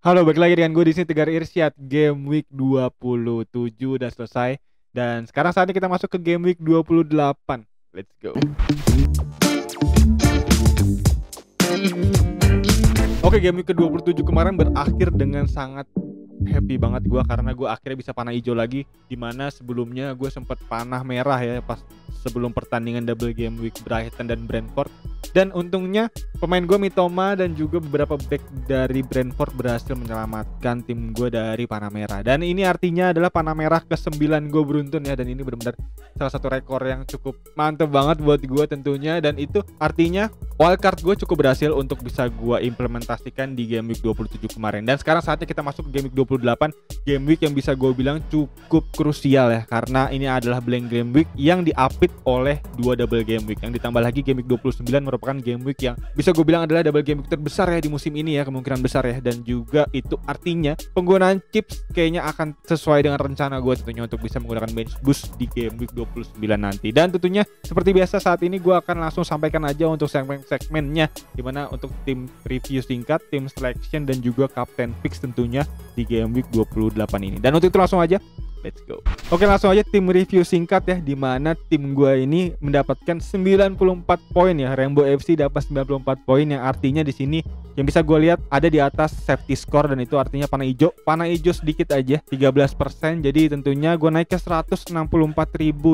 Halo, balik lagi dengan gue di sini Tegar Irsyad. Game week 27 udah selesai dan sekarang saatnya kita masuk ke game week 28. Let's go. Oke, game week ke-27 kemarin berakhir dengan sangat happy banget gue karena gue akhirnya bisa panah hijau lagi, dimana sebelumnya gue sempat panah merah ya pas sebelum pertandingan double game week Brighton dan Brentford. Dan untungnya pemain gue Mitoma dan juga beberapa back dari Brentford berhasil menyelamatkan tim gue dari panah merah. Dan ini artinya adalah panah merah ke-9 gue beruntun ya. Dan ini benar-benar salah satu rekor yang cukup mantep banget buat gue tentunya. Dan itu artinya wildcard gue cukup berhasil untuk bisa gue implementasikan di game week 27 kemarin. Dan sekarang saatnya kita masuk ke game week 28, game week yang bisa gue bilang cukup krusial ya, karena ini adalah blank game week yang diapit oleh dua double game week, yang ditambah lagi game week 29 merupakan game week yang bisa gue bilang adalah double game week terbesar ya di musim ini ya, kemungkinan besar ya. Dan juga itu artinya penggunaan chips kayaknya akan sesuai dengan rencana gue tentunya untuk bisa menggunakan bench boost di game week 29 nanti. Dan tentunya seperti biasa saat ini gue akan langsung sampaikan aja untuk segmennya, dimana untuk tim review singkat, tim selection, dan juga captain picks tentunya di game week 28 ini. Dan untuk itu langsung aja let's go. Oke, langsung aja tim review singkat ya, dimana tim gue ini mendapatkan 94 poin ya. Rainbow FC dapat 94 poin, yang artinya di sini yang bisa gue lihat ada di atas safety score, dan itu artinya panah hijau sedikit aja 13%. Jadi tentunya gue naik ke 164.000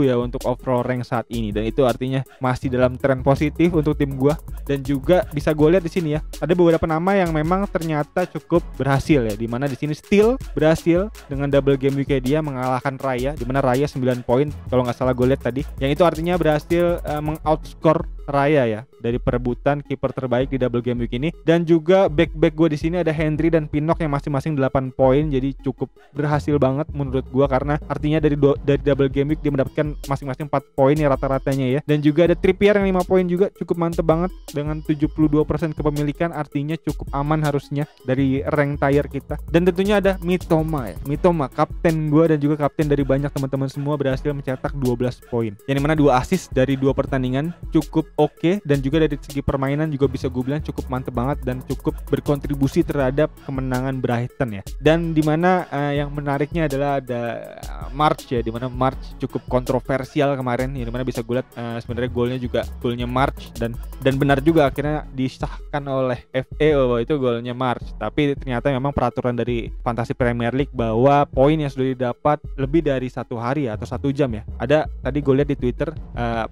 ya untuk overall rank saat ini, dan itu artinya masih dalam tren positif untuk tim gue. Dan juga bisa gue lihat di sini ya, ada beberapa nama yang memang ternyata cukup berhasil ya, dimana di sini Steel berhasil dengan double game week dia mengalahkan Raya, dimana Raya 9 poin kalau nggak salah gue lihat tadi, yang itu artinya berhasil mengoutskore Raya ya dari perebutan kiper terbaik di double game week ini. Dan juga back gue di sini ada Henry dan Pinnock yang masing-masing 8 poin, jadi cukup berhasil banget menurut gue, karena artinya dari double game week dia mendapatkan masing-masing 4 poin ya rata-ratanya ya. Dan juga ada Trippier yang 5 poin juga cukup mantep banget dengan 72% kepemilikan, artinya cukup aman harusnya dari rank tier kita. Dan tentunya ada Mitoma ya, Mitoma kapten gue dan juga kapten dari banyak teman-teman semua, berhasil mencetak 12 poin, yang dimana 2 assist dari 2 pertandingan, cukup oke. Dan juga dari segi permainan juga bisa gue bilang cukup mantep banget dan cukup berkontribusi terhadap kemenangan Brighton ya. Dan dimana yang menariknya adalah ada March ya, dimana March cukup kontroversial kemarin, yang dimana bisa gue lihat sebenarnya golnya March, dan benar juga akhirnya disahkan oleh FA bahwa itu golnya March. Tapi ternyata memang peraturan dari Fantasy Premier League bahwa poin yang sudah didapat lebih dari 1 hari atau 1 jam ya. Ada tadi gue lihat di Twitter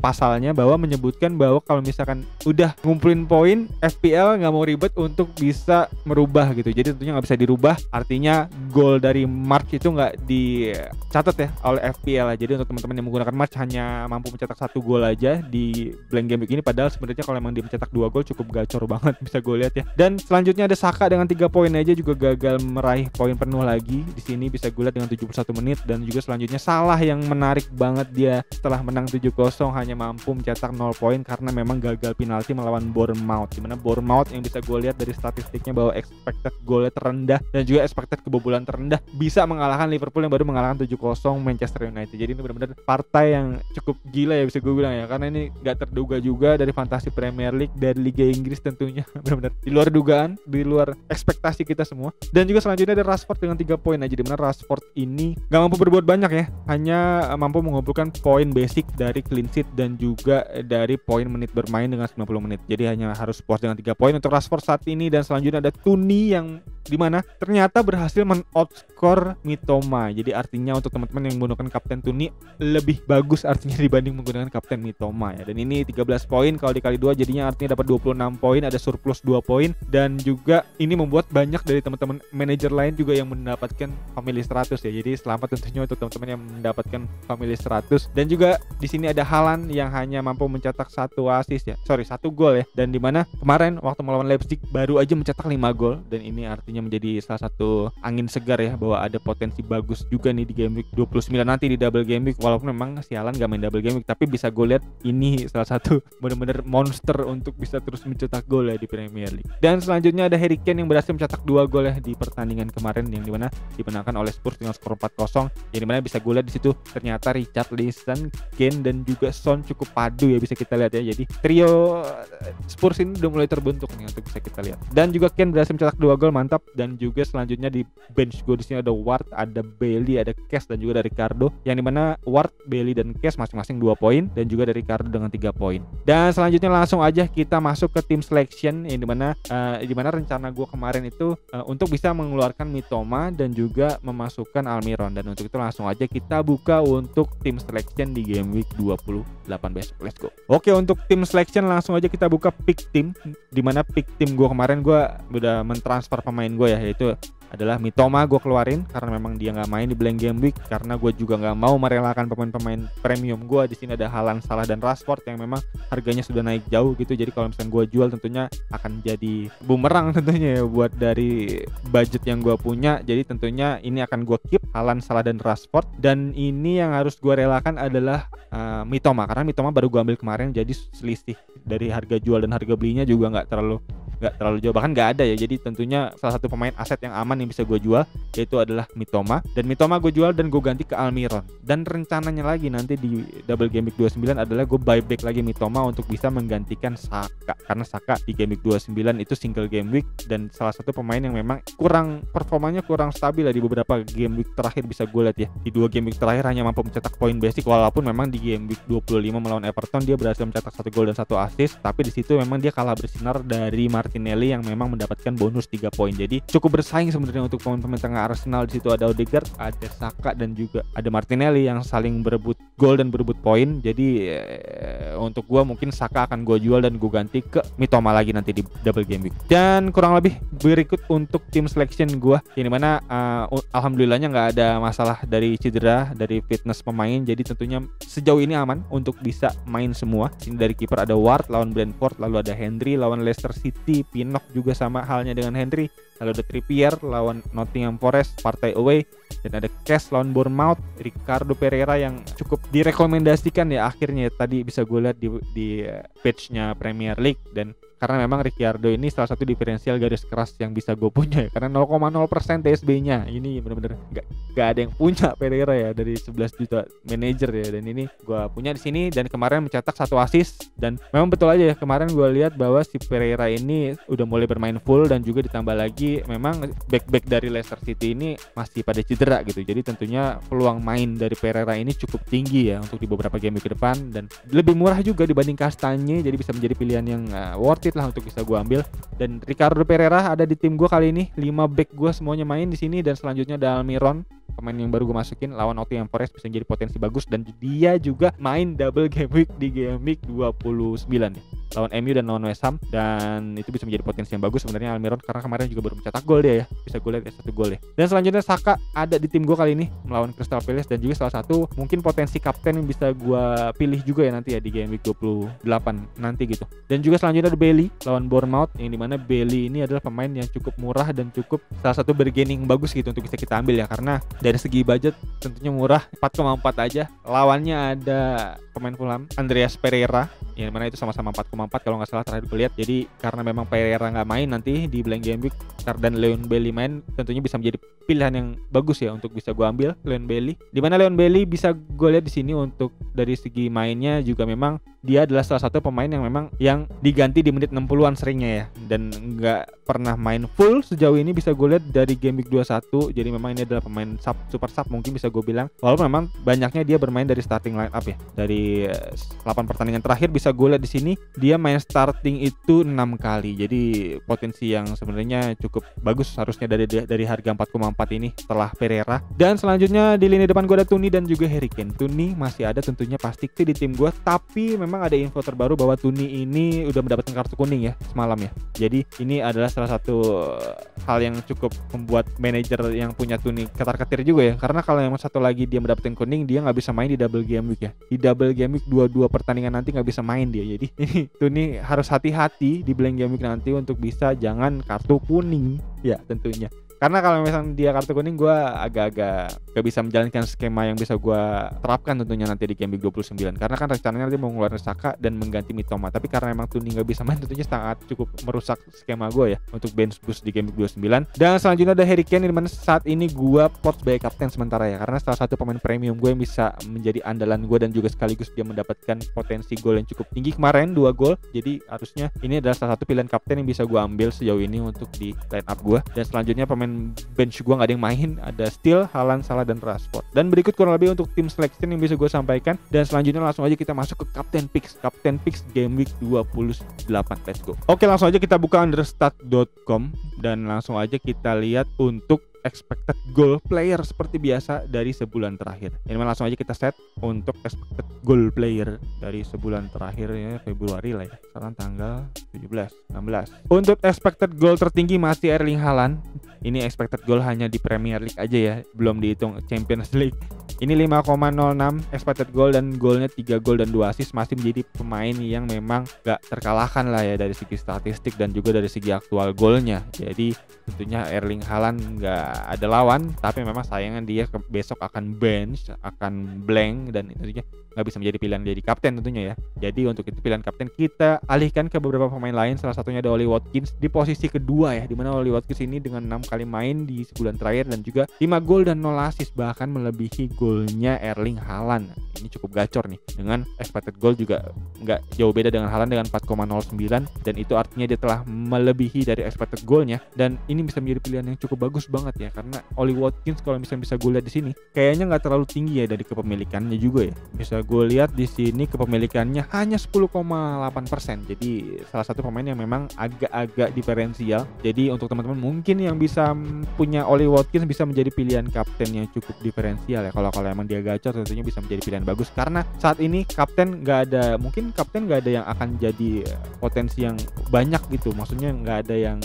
pasalnya bahwa menyebutkan bahwa kalau misalkan udah ngumpulin poin, FPL nggak mau ribet untuk bisa merubah gitu. Jadi tentunya nggak bisa dirubah. Artinya gol dari March itu nggak dicatat ya oleh FPL. Jadi untuk teman-teman yang menggunakan March hanya mampu mencetak 1 gol aja di blank game week ini. Padahal sebenarnya kalau emang dia mencetak 2 gol cukup gacor banget, bisa gue lihat ya. Dan selanjutnya ada Saka dengan 3 poin aja juga gagal meraih poin penuh lagi. Di sini bisa gue lihat dengan 71 menit. Dan juga selanjutnya Salah yang menarik banget, dia setelah menang 7-0 hanya mampu mencetak 0 poin karena memang gagal penalti melawan Bournemouth, dimana Bournemouth yang bisa gue lihat dari statistiknya bahwa expected golnya terendah dan juga expected kebobolan terendah, bisa mengalahkan Liverpool yang baru mengalahkan 7-0 Manchester United. Jadi ini benar-benar partai yang cukup gila ya bisa gue bilang ya, karena ini gak terduga juga dari Fantasy Premier League, dari Liga Inggris tentunya. Benar-benar di luar dugaan, di luar ekspektasi kita semua. Dan juga selanjutnya ada Rashford dengan 3 poin aja, dimana Rashford ini gak mampu berbuat banyak ya, hanya mampu mengumpulkan poin basic dari clean sheet dan juga dari poin menit bermain dengan 90 menit. Jadi hanya harus puas dengan 3 poin untuk Rashford saat ini. Dan selanjutnya ada Tuni yang dimana ternyata berhasil men-outscore Mitoma. Jadi artinya untuk teman-teman yang menggunakan Kapten Tuni lebih bagus artinya dibanding menggunakan Kapten Mitoma ya. Dan ini 13 poin kalau dikali 2 jadinya artinya dapat 26 poin, ada surplus 2 poin. Dan juga ini membuat banyak dari teman-teman manajer lain juga yang mendapatkan family 100 ya. Jadi selamat tentunya untuk teman-teman yang mendapatkan family 100. Dan juga di sini ada Haaland yang hanya mampu mencetak 1 assist ya. 1 gol ya. Dan dimana kemarin waktu melawan Leipzig baru aja mencetak 5 gol, dan ini artinya menjadi salah satu angin segar ya bahwa ada potensi bagus juga nih di game week 29 nanti di double game week. Walaupun memang si Haaland gak main double game week, tapi bisa gue lihat ini salah satu benar-benar monster untuk bisa terus mencetak gol ya di Premier League. Dan selanjutnya ada Harry Kane yang berhasil mencetak 2 gol ya di pertandingan kemarin, yang dimana dimenangkan oleh Spurs dengan skor 4-0. Yang dimana bisa gue lihat di situ ternyata Richarlison, Kane, dan juga Son cukup padu ya, bisa kita lihat ya. Jadi trio Spurs ini udah mulai terbentuk nih untuk bisa kita lihat. Dan juga Kane berhasil mencetak 2 gol, mantap. dan juga selanjutnya di bench gue di sini ada Ward, ada Bailey, ada Cash dan juga ada Ricardo, yang dimana Ward, Bailey dan Cash masing-masing 2 poin dan juga ada Ricardo dengan 3 poin. Dan selanjutnya langsung aja kita masuk ke team selection, yang dimana rencana gue kemarin itu untuk bisa mengeluarkan Mitoma dan juga memasukkan Almiron, dan untuk itu langsung aja kita buka untuk team selection di game week 28 besok. Let's go. Oke, untuk team selection langsung aja kita buka pick team, dimana pick team gue kemarin gue udah mentransfer pemain gue ya, yaitu adalah Mitoma gue keluarin karena memang dia nggak main di blank game week, karena gue juga nggak mau merelakan pemain-pemain premium gue. Di sini ada Haaland, Salah dan Rashford yang memang harganya sudah naik jauh gitu, jadi kalau misalnya gue jual tentunya akan jadi bumerang tentunya ya buat dari budget yang gue punya. Jadi tentunya ini akan gue keep Haaland, Salah dan Rashford, dan ini yang harus gue relakan adalah Mitoma, karena Mitoma baru gue ambil kemarin, jadi selisih dari harga jual dan harga belinya juga nggak terlalu jauh, bahkan nggak ada ya. Jadi tentunya salah satu pemain aset yang aman yang bisa gue jual yaitu adalah Mitoma, dan Mitoma gue jual dan gue ganti ke Almiron. Dan rencananya lagi nanti di double game week 29 adalah gue buyback lagi Mitoma untuk bisa menggantikan Saka, karena Saka di game week 29 itu single game week dan salah satu pemain yang memang performanya kurang stabil lah di beberapa game week terakhir. Bisa gue lihat ya, di 2 game week terakhir hanya mampu mencetak poin basic, walaupun memang di game week 25 melawan Everton dia berhasil mencetak 1 gol dan 1 assist, tapi di situ memang dia kalah bersinar dari Martinelli yang memang mendapatkan bonus 3 poin. Jadi cukup bersaing sebenarnya untuk pemain-pemain tengah Arsenal. Di situ ada Odegaard, ada Saka dan juga ada Martinelli yang saling berebut gol dan berebut poin. Jadi untuk gua mungkin Saka akan gua jual dan gua ganti ke Mitoma lagi nanti di double game week. Dan kurang lebih berikut untuk tim selection gua, yang dimana alhamdulillahnya nggak ada masalah dari cedera, dari fitness pemain. Jadi tentunya sejauh ini aman untuk bisa main semua. Sini dari kiper ada Ward lawan Brentford, lalu ada Henry lawan Leicester City, Pinnock juga sama halnya dengan Henry, lalu ada Trippier lawan Nottingham Forest partai away, dan ada Cash lawan Bournemouth, Ricardo Pereira yang cukup direkomendasikan ya akhirnya tadi bisa gue lihat di page-nya Premier League. Dan karena memang Ricardo ini salah satu diferensial garis keras yang bisa gue punya ya, karena 0,0% TSB-nya ini benar-benar nggak ada yang punya Pereira ya dari 11 juta manager ya, dan ini gue punya di sini. Dan kemarin mencetak 1 assist, dan memang betul aja ya kemarin gue lihat bahwa si Pereira ini udah mulai bermain full, dan juga ditambah lagi memang back dari Leicester City ini masih pada cedera gitu. Jadi tentunya peluang main dari Pereira ini cukup tinggi ya untuk di beberapa game ke depan, dan lebih murah juga dibanding Kastanye, jadi bisa menjadi pilihan yang worth it lah untuk bisa gue ambil. Dan Ricardo Pereira ada di tim gue kali ini, 5 back gue semuanya main di sini, dan selanjutnya ada Almiron, pemain yang baru gue masukin lawan Nottingham Forest, bisa jadi potensi bagus, dan dia juga main double game week di game week 29 ya, lawan MU dan lawan West Ham, dan itu bisa menjadi potensi yang bagus sebenarnya Almiron, karena kemarin juga baru mencetak gol dia ya, bisa gue lihat ya 1 gol ya. Dan selanjutnya Saka ada di tim gue kali ini melawan Crystal Palace, dan juga salah satu mungkin potensi kapten yang bisa gue pilih juga ya nanti ya di game week 28 nanti gitu. Dan juga selanjutnya ada Bailey lawan Bournemouth, yang dimana Bailey ini adalah pemain yang cukup murah dan cukup salah satu bargaining bagus gitu untuk bisa kita ambil ya, karena dari segi budget tentunya murah, 4,4 aja. Lawannya ada pemain Fulham Andreas Pereira, yang mana itu sama-sama 4,4 kalau nggak salah terakhir gue lihat. Jadi karena memang Pereira nggak main nanti di blank game week dan Leon Bailey main, tentunya bisa menjadi pilihan yang bagus ya untuk bisa gue ambil Leon Bailey. Dimana Leon Bailey bisa gue lihat di sini untuk dari segi mainnya juga memang dia adalah salah satu pemain yang memang yang diganti di menit 60-an seringnya ya, dan nggak pernah main full sejauh ini bisa gue lihat dari game week 21. Jadi memang ini adalah pemain sub, super sub mungkin bisa gue bilang, walaupun memang banyaknya dia bermain dari starting line up ya. Dari 8 pertandingan terakhir bisa gue lihat di sini dia main starting itu 6 kali. Jadi potensi yang sebenarnya cukup bagus harusnya dari harga 4,4 ini setelah Pereira. Dan selanjutnya di lini depan gue ada Tuni dan juga Harry Kane. Tuni masih ada tentunya pasti di tim gue, tapi memang ada info terbaru bahwa Tuni ini udah mendapatkan kartu kuning ya semalam ya. Jadi ini adalah salah satu hal yang cukup membuat manajer yang punya Tuni ketar-ketir juga ya, karena kalau yang satu lagi dia mendapatkan kuning, dia nggak bisa main di double game week ya. Di double game week 22 pertandingan nanti nggak bisa main dia. Jadi ini Tuni harus hati-hati di blank game week nanti untuk bisa jangan kartu kuning ya tentunya. Karena kalau misalnya dia kartu kuning gue agak-agak gak bisa menjalankan skema yang bisa gue terapkan tentunya nanti di game week 29, karena kan rencananya dia mau ngeluarin Saka dan mengganti Mitoma, tapi karena emang Tuni gak bisa main tentunya sangat cukup merusak skema gue ya untuk bench boost di game week 29. Dan selanjutnya ada Harry Kane, dimana saat ini gue pot sebagai kapten sementara ya, karena salah satu pemain premium gue yang bisa menjadi andalan gue dan juga sekaligus dia mendapatkan potensi gol yang cukup tinggi kemarin 2 gol. Jadi harusnya ini adalah salah satu pilihan kapten yang bisa gue ambil sejauh ini untuk di line up gue. Dan selanjutnya pemain bench gue gak ada yang main, ada Steele, Haaland, Salah, dan Rashford. Dan berikut kurang lebih untuk tim selection yang bisa gue sampaikan. Dan selanjutnya langsung aja kita masuk ke Captain Picks game week 28. Let's go. Oke, langsung aja kita buka understat.com dan langsung aja kita lihat untuk expected goal player seperti biasa dari sebulan terakhir. Ini langsung aja kita set untuk expected goal player dari sebulan terakhir ya, Februari lah ya. Sekarang tanggal 17, 16. Untuk expected goal tertinggi masih Erling Haaland. Ini expected goal hanya di Premier League aja ya, belum dihitung Champions League. Ini 5,06 expected goal dan golnya 3 gol dan 2 assist, masih menjadi pemain yang memang gak terkalahkan lah ya dari segi statistik dan juga dari segi aktual golnya. Jadi tentunya Erling Haaland gak ada lawan, tapi memang sayangnya dia besok akan bench, akan blank, dan tentunya nggak bisa menjadi pilihan jadi kapten tentunya ya. Jadi untuk itu pilihan kapten kita alihkan ke beberapa pemain lain, salah satunya ada Ollie Watkins di posisi kedua ya, dimana Ollie Watkins ini dengan 6 kali main di sebulan terakhir dan juga 5 gol dan 0 assist, bahkan melebihi golnya Erling Haaland. Ini cukup gacor nih, dengan expected goal juga nggak jauh beda dengan Haaland dengan 4,09, dan itu artinya dia telah melebihi dari expected goalnya, dan ini bisa menjadi pilihan yang cukup bagus banget ya, karena Ollie Watkins kalau misalnya bisa gue lihat di sini kayaknya nggak terlalu tinggi ya dari kepemilikannya juga ya. Bisa gue lihat di sini kepemilikannya hanya 10,8%. Jadi salah satu pemain yang memang agak-agak diferensial. Jadi untuk teman-teman mungkin yang bisa punya Ollie Watkins bisa menjadi pilihan kapten yang cukup diferensial ya. Kalau emang dia gacor tentunya bisa menjadi pilihan bagus, karena saat ini kapten nggak ada, mungkin kapten nggak ada yang akan jadi potensi yang banyak gitu. Maksudnya nggak ada yang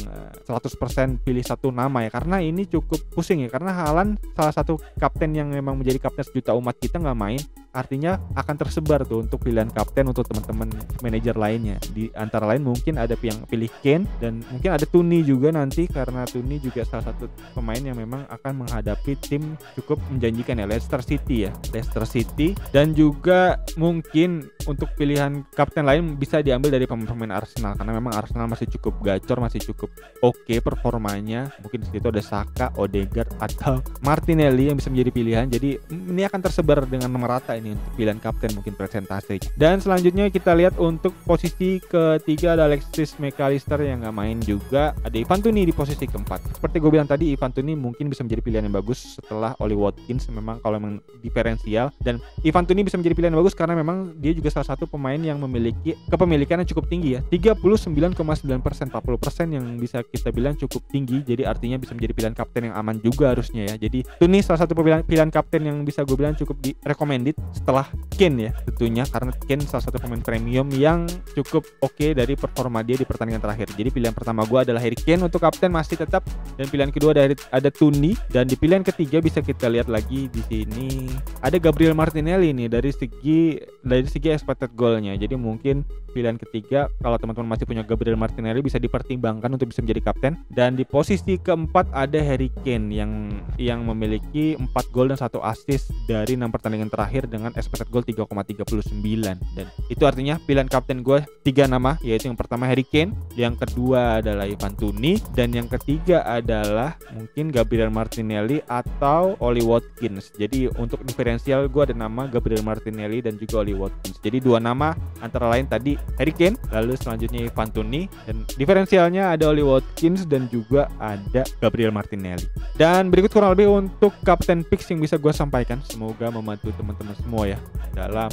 100% pilih satu nama ya, karena ini cukup pusing ya, karena Haaland salah satu kapten yang memang menjadi kapten sejuta umat kita nggak main, artinya akan tersebar tuh untuk pilihan kapten untuk teman-teman manajer lainnya. Di antara lain mungkin ada yang pilih Kane, dan mungkin ada Tuni juga nanti, karena Tuni juga salah satu pemain yang memang akan menghadapi tim cukup menjanjikan ya, Leicester City, dan juga mungkin untuk pilihan kapten lain bisa diambil dari pemain Arsenal, karena memang Arsenal masih cukup gacor, masih cukup oke performanya. Mungkin di situ ada Saka, Odegaard, atau Martinelli yang bisa menjadi pilihan. Jadi ini akan tersebar dengan merata ini untuk pilihan kapten mungkin presentasi. Dan selanjutnya kita lihat untuk posisi ketiga ada Alexis McAllister yang nggak main juga. Ada Ivan Toney di posisi keempat. Seperti gue bilang tadi, Ivan Toney mungkin bisa menjadi pilihan yang bagus setelah Ollie Watkins, memang kalau memang diferensial. Dan Ivan Toney bisa menjadi pilihan yang bagus karena memang dia juga salah satu pemain yang memiliki kepemilikan yang cukup tinggi ya, 39,9%, 40% yang bisa kita bilang cukup tinggi. Jadi artinya bisa menjadi pilihan kapten yang aman juga harusnya ya. Jadi Toney salah satu pilihan kapten yang bisa gue bilang cukup di recommended setelah Kane ya tentunya, karena Kane salah satu pemain premium yang cukup oke dari performa dia di pertandingan terakhir. Jadi pilihan pertama gue adalah Harry Kane untuk kapten masih tetap, dan pilihan kedua ada Toney, dan di pilihan ketiga bisa kita lihat lagi di sini ada Gabriel Martinelli nih dari segi expected goalnya. Jadi mungkin pilihan ketiga kalau teman-teman masih punya Gabriel Martinelli bisa dipertimbangkan untuk bisa menjadi kapten. Dan di posisi keempat ada Harry Kane yang memiliki 4 gol dan 1 assist dari 6 pertandingan terakhir dengan expected goal 3,39, dan itu artinya pilihan kapten gue 3 nama, yaitu yang pertama Harry Kane, yang kedua adalah Ivan Toney, dan yang ketiga adalah mungkin Gabriel Martinelli atau Ollie Watkins. Jadi untuk diferensial gue ada nama Gabriel Martinelli dan juga Ollie Watkins. Jadi 2 nama antara lain tadi Harry Kane, lalu selanjutnya Ivan Toney, dan diferensialnya ada Ollie Watkins dan juga ada Gabriel Martinelli. Dan berikut kurang lebih untuk Captain Picks yang bisa gue sampaikan. Semoga membantu teman-teman semua ya dalam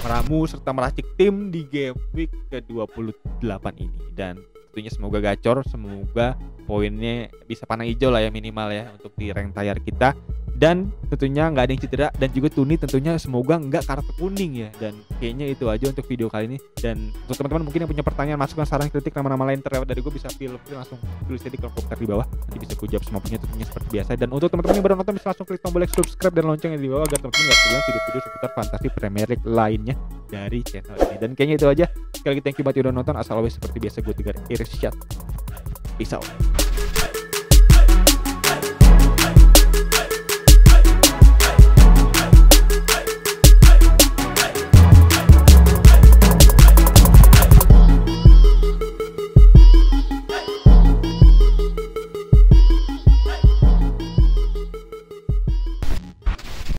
meramu serta meracik tim di game week ke-28 ini. Dan tentunya semoga gacor, semoga poinnya bisa panah hijau lah ya minimal ya untuk di rank tier kita. Dan tentunya nggak ada yang cedera, dan juga Toney tentunya semoga nggak kartu kuning ya. Dan kayaknya itu aja untuk video kali ini. Dan untuk teman-teman mungkin yang punya pertanyaan, masukan, saran, kritik, nama-nama lain terlewat dari gue, bisa feel free langsung tulis di kolom komentar di bawah. Nanti bisa gue jawab semuanya tentunya seperti biasa. Dan untuk teman-teman yang baru nonton bisa langsung klik tombol like, subscribe, dan loncengnya di bawah agar teman-teman nggak ketinggalan video-video seputar fantasi Premier League lainnya dari channel ini. Dan kayaknya itu aja. Sekali lagi thank you buat yang udah nonton. As always seperti biasa gue Tigar Irsyad. Peace out.